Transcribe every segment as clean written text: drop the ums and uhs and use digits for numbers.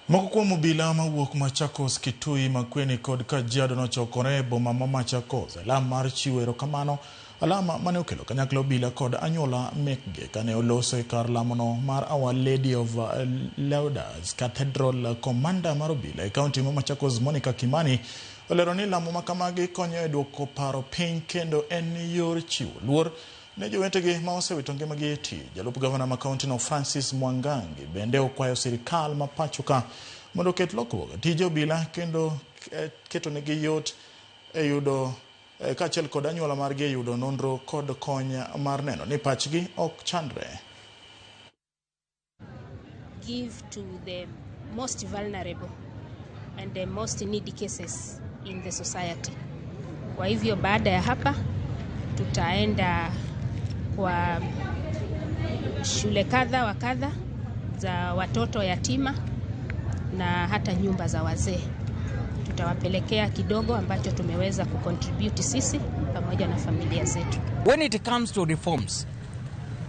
Moko kuom obila mawuok Machakos, Kitui, Makueni kod Kajiado nochokore boma ma Machakos alam mar chiwo erokamano, alama mane okelo kanyakla obila kod anyuola mekgi kane oloso kar lamono mar Our Lady of Lourdes Cathedral. Komanda mar obila e kaunti ma Machakos, Monica Kimani, olero ni lamo makamagi konyo e duoko paro piny kendo en yor chiwo luor ne jowetegi ma osewito ngimagi e tich. Jalup gavana ma kaunti no Francis Mwangangi bende okwayo sirikal ma pachoka mondo oket lokruok tije obila kendo keto negi yot e yudo kaachiel kod anyuola margi e yudo nonro kod kony mar neno ni pachgi ok chandre. Give to the most vulnerable and the most needy cases in the society. Kwa hivyo baada ya hapa tutaenda kwa shule kadha wa kadha za watoto yatima na hata nyumba za wazee. Tutawapelekea kidogo ambacho tumeweza kucontribute sisi pamoja na familia zetu. When it comes to reforms,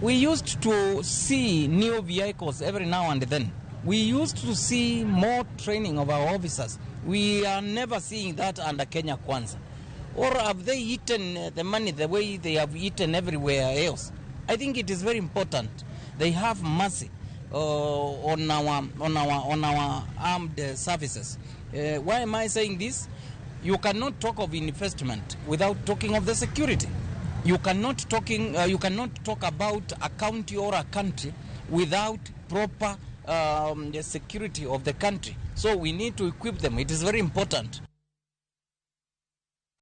we used to see new vehicles every now and then. We used to see more training of our officers. We are never seeing that under Kenya Kwanza. Or have they eaten the money the way they have eaten everywhere else? I think it is very important they have mercy on our armed services. Why am I saying this? You cannot talk of investment without talking of the security. You cannot talk about a county or a country without proper the security of the country. So we need to equip them. It is very important.